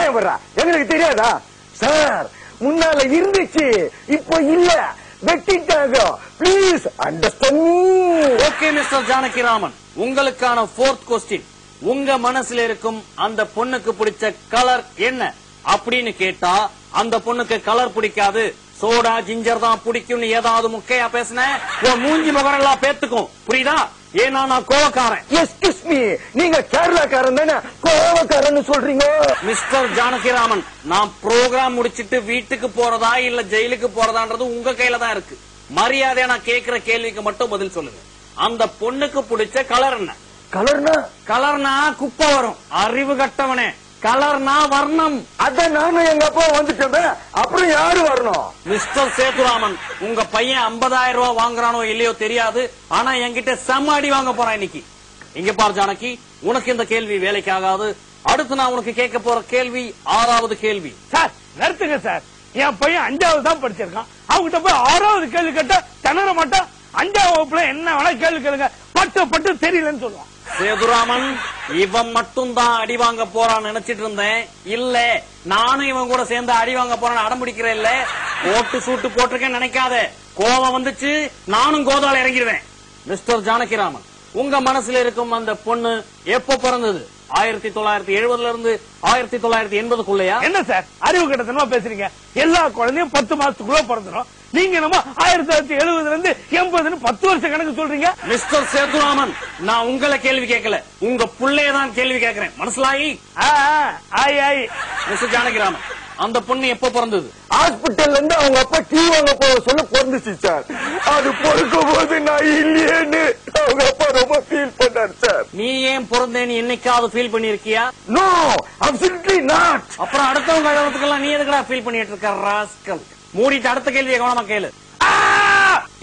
நியாயம் வர்றா எங்களுக்கு தெரியாதா சார்? முன்னால இருந்துச்சு, இப்போ இல்ல, வெட்டிட்டாங்க. Please understand. Okay mister Janakiraman, உங்களுக்கான 4th கொஸ்டின். உங்க மனசுல இருக்கும் அந்த பொண்ணுக்கு பிடிச்ச கலர் என்ன அப்படின்னு கேட்டா, அந்த பொண்ணுக்கு கலர் பிடிக்காது, சோடா ஜிஞ்சர் தான் பிடிக்கும்னு ஏதாவது முக்கையா பேசின மூஞ்சி முகரெல்லாம் பேத்துக்கும். புரியுதா? ஏன்னா நான் கோவக்காரன். எஸ்கியூஸ் மீ, நீங்க கேரளாக்காரன் தானே கோவக்காரன்னு சொல்றீங்க? மிஸ்டர் ஜானகிராமன், நான் ப்ரோக்ராம் முடிச்சிட்டு வீட்டுக்கு போறதா இல்ல ஜெயிலுக்கு போறதான்றது உங்க கையில தான் இருக்கு. மரியாதையா நான் கேக்குற கேள்விக்கு மட்டும் பதில் சொல்லுங்க. அந்த பொண்ணுக்கு பிடிச்ச கலர் என்ன? கலர்னா குப்பை வரும், அறிவு கட்டவனே. கலர்னா வர்ணம். அத நானும் எங்க அப்பா வந்துட்டேன், அப்புறம் யாரு வரணும்? மிஸ்டர் சேதுராமன், உங்க பையன் 50,000 ரூபாய் வாங்குறானோ இல்லையோ தெரியாது, ஆனா என்கிட்ட செம்ம அடி வாங்க போறான் இன்னைக்கு. இங்க பாரு ஜானகி, உனக்கு இந்த கேள்வி வேலைக்கு ஆகாது. அடுத்து நான் உனக்கு கேட்க போற கேள்வி 6வது கேள்வி. சார் நிறுத்துங்க சார், என் பையன் 5வது தான் படிச்சிருக்கான், அவங்கிட்ட போய் 6வது கேள்வி கேட்டா திணற மாட்டான். 5ஆம் வகுப்புல என்ன வேணா கேள்வி கேளுங்க, பட்டு தெரியலன்னு சொல்லுவான். சேதுராமன், இவன் மட்டும் தான் அடி வாங்க போறான்னு நினைச்சிட்டு இருந்தேன். இல்ல, நானும் இவன் கூட சேர்ந்து அடி வாங்க போறான்னு அடம்பிடிக்கிறேன். இல்ல, ஓட்டு சூட்டு போட்டிருக்கேன்னு நினைக்காத. கோவம் வந்துச்சு, நானும் கோதால இறங்கிடுவேன். மிஸ்டர் ஜானகிராமன், உங்க மனசுல இருக்கும் அந்த பொண்ணு எப்ப பிறந்தது? 1970 இருந்து 1980 என்ன சார் அறிவு கட்டத்தனமா பேசுறீங்க? எல்லா குழந்தையும் 10 மாசத்துக்குள்ள பிறந்துடும். நீங்க நம்ம 1970 இருந்து 80 10 வருஷம் கணக்கு சொல்றீங்க. மிஸ்டர் சேதுராமன், நான் உங்களை கேள்வி கேட்கல, உங்க புள்ளையதான் கேள்வி கேட்கிறேன். மனசுலாயி? மிஸ்டர் ஜானகிராமன், அந்த பொண்ணு எப்ப பிறந்தது? ஹாஸ்பிட்டல்ல இருந்து அவங்க அப்பா டீ வாங்க போக சொல்ல பிறந்துச்சு சார். அது பிறக்கும் போது நான் இல்லையேன்னு அவங்க அப்பா ரொம்ப ஃபீல் பண்ணார் சார். நீ ஏன் பிறந்தேன்னு என்னைக்காவது ஃபீல் பண்ணிருக்கியா? No, absolutely not. அப்புறம் அடுத்தவங்க கழகத்துக்கெல்லாம் நீ எதுக்கடா ஃபீல் பண்ணிட்டு இருக்க ராஸ்கல்? மூடிட்டு அடுத்த கேள்வியை கவனமா கேளு.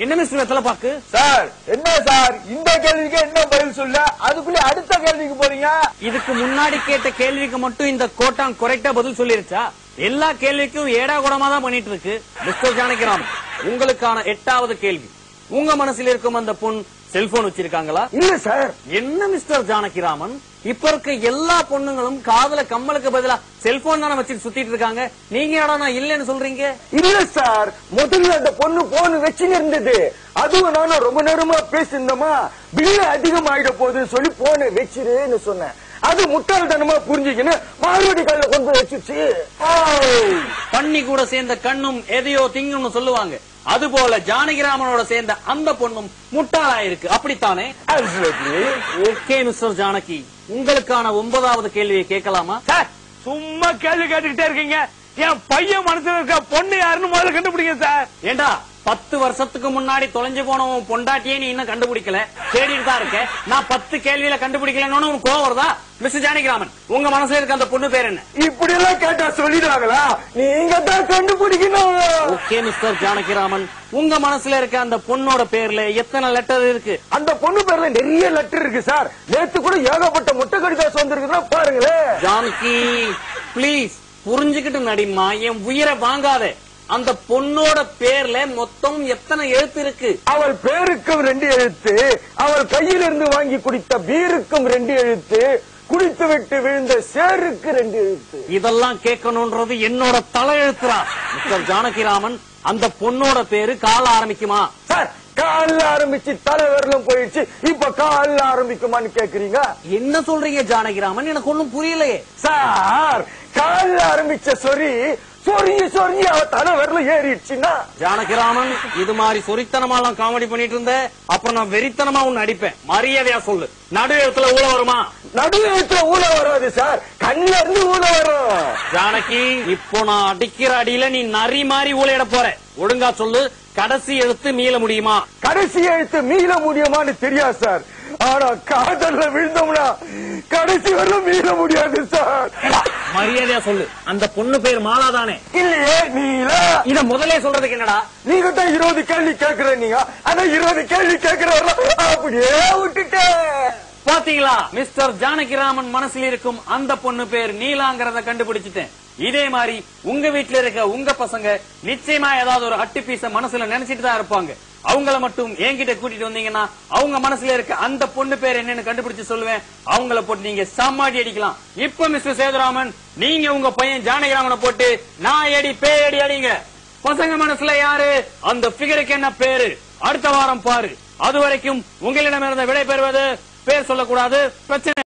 என்ன மிஸ்டர் வெத்தலை பாக்கு? சார் என்ன சார், இந்த கேள்விக்கு என்ன பதில் சொல்ல, அதுக்குள்ள அடுத்த கேள்விக்கு போறீங்க? இதுக்கு முன்னாடி கேட்ட கேள்விக்கு மட்டும் இந்த கோட்டான் கரெக்டா பதில் சொல்லிருச்சா? எல்லா கேள்விக்கும் ஏடா கூடமா தான் பண்ணிட்டு இருக்கு. மிஸ்டர் ஜானகிராமன், உங்களுக்கான 8வது கேள்வி. உங்க மனசுல இருக்கும் அந்த பொண் செல்போன் வச்சிருக்காங்களா? இல்ல சார். என்ன மிஸ்டர் ஜானகிராமன், இப்ப இருக்க எல்லா பொண்ணுங்களும் காதுல கம்மலுக்கு பதிலா செல்போன் தானே வச்சுட்டு சுத்திட்டு இருக்காங்க. நீங்க ஏடா இல்லன்னு சொல்றீங்க? இல்ல சார், முதல்ல அந்த பொண்ணு போன் வச்சுன்னு இருந்தது. அதுவும் நானும் ரொம்ப நேரமா பேசியிருந்தோமா, பில்லு அதிகமாயிட போகுதுன்னு சொல்லி போனை வச்சிருன்னு சொன்னேன். அது முட்டாள்தனமா புரிஞ்சுக்கின்னு மாறுபடி கல்ல கொண்டு வச்சிருச்சு. பண்ணி கூட சேர்ந்த கண்ணும் எதையோ திங்கும்னு சொல்லுவாங்க. அதுபோல ஜானகிராமனோட சேர்ந்த அந்த பொண்ணும் முட்டாளாயிருக்கு, அப்படித்தானே? ஓகே மிஸ்டர் ஜானகி, உங்களுக்கான 9வது கேள்வியை கேட்கலாமா? சார் சும்மா கேள்வி கேட்டுக்கிட்டே இருக்கீங்க. என் பையன் மனசுல இருக்க பொண்ணு யாருன்னு முதல்ல கண்டுபிடிங்க சார். ஏண்டா 10 வருஷத்துக்கு முன்னாடி தொலைஞ்சு போனவன் பொண்டாட்டியே நீ இன்னும் கண்டுபிடிக்கல, தேடிட்டு தான் இருக்க. நான் 10 கேள்வியில கண்டுபிடிக்கலன்னு உனக்கு கோவம் வருதா? மிஸ்டர் ஜானகிராமன், உங்க மனசுல இருக்க அந்த பொண்ணு பேர் என்ன? இப்படி எல்லாம் கேட்டா சொல்லிடுவாங்களா? நீங்க தான் கண்டுபிடிக்கணும். ஓகே மிஸ்டர் ஜானகிராமன், உங்க மனசுல இருக்க அந்த பொண்ணோட பேர்ல எத்தனை லெட்டர் இருக்கு? அந்த பொண்ணு பேர்ல நிறைய லெட்டர் இருக்கு சார். நேத்து கூட ஏகப்பட்ட முட்டை கடிதாசு வந்திருக்குன்னா பாருங்களேன். ஜானகி பிளீஸ் புரிஞ்சுக்கிட்டு நடிமா, என் உயிரை வாங்காதே. அந்த பொண்ணோட பேர்ல மொத்தம் எத்தனை எழுத்து இருக்கு? அவள் பேருக்கும் 2 எழுத்து, அவள் கையில் இருந்து வாங்கி குடித்த பீருக்கும் 2 எழுத்து, குடித்து விட்டு விழுந்த சேருக்கு 2 எழுத்து. இதெல்லாம் கேட்கணும்ன்றது என்னோட தலையெழுத்துறா. மிஸ்டர் ஜானகிராமன், அந்த பொண்ணோட பேரு கால ஆரம்பிக்குமா? சார் கால்ல ஆரம்பிச்சு தலைவரலும் போயிடுச்சு, இப்ப கால்ல ஆரம்பிக்குமான்னு கேக்குறீங்க? என்ன சொல்றீங்க ஜானகிராமன், எனக்கு ஒண்ணும் புரியலையே. சார் கால்ல ஆரம்பிச்ச சொறி அவ தலைவரல ஏறிடுச்சுன்னா. ஜானகிராமன், இது மாதிரி சொரித்தனமா காமெடி பண்ணிட்டு இருந்த அப்புறம் நான் வெறித்தனமா உன்னை அடிப்பேன். மரியாதையா சொல்லு, நடு எழுத்துல ஊழ வருமா? நடு எழுத்துல ஊழ வராது சார், கண்ணுல இருந்து ஊழ வரும். ஜானகி, இப்போ நான் அடிக்கிற அடியில நீ நரி மாறி ஊழையிட போற. ஒழுங்கா சொல்லு, கடைசி எழுத்து மீள முடியுமா? கடைசி எழுத்து மீள முடியுமான்னு தெரியாது சார், ஆனா காதல்ல விழுந்தோம்னா கடைசி வரலும் மீள முடியாது சார். மரியாதையா சொல்லு, அந்த பொண்ணு பேர் மாலாதானே? இல்லையே நீலா. இத முதலே சொல்றதுக்கு என்னடா? நீங்க தான் 20 கேள்வி கேட்கிற, நீங்க ஆனா 20 கேள்வி கேட்கிறவர்கள் அப்படியே விட்டுட்டே. பாத்தீங்களா, மிஸ்டர் ஜானகிராமன் மனசுல இருக்கும் அந்த பொண்ணு பேர் நீலாங்கிறத கண்டுபிடிச்சிட்டேன். இதே மாதிரி உங்க வீட்டுல இருக்க உங்க பசங்க நிச்சயமா ஏதாவது ஒரு அட்டு பீச மனசுல நினைச்சிட்டு தான் இருப்பாங்க. அவங்கள மட்டும் என்கிட்ட கூட்டிட்டு வந்தீங்கன்னா அவங்க மனசுல இருக்க அந்த பொண்ணு பேர் என்னன்னு கண்டுபிடிச்சு சொல்லுவேன். அவங்கள போட்டு நீங்க சமாடி அடிக்கலாம். இப்ப மிஸ்டர் சேதுராமன், நீங்க உங்க பையன் ஜானகிராமனை போட்டு நான் அடி பேடி அடிங்க. பசங்க மனசுல யாரு அந்த பிகருக்கு என்ன பேரு அடுத்த வாரம் பாரு. அது வரைக்கும் உங்களிடமிருந்து விடை பெறுவது பேர் சொல்லக்கூடாது பிரச்சனை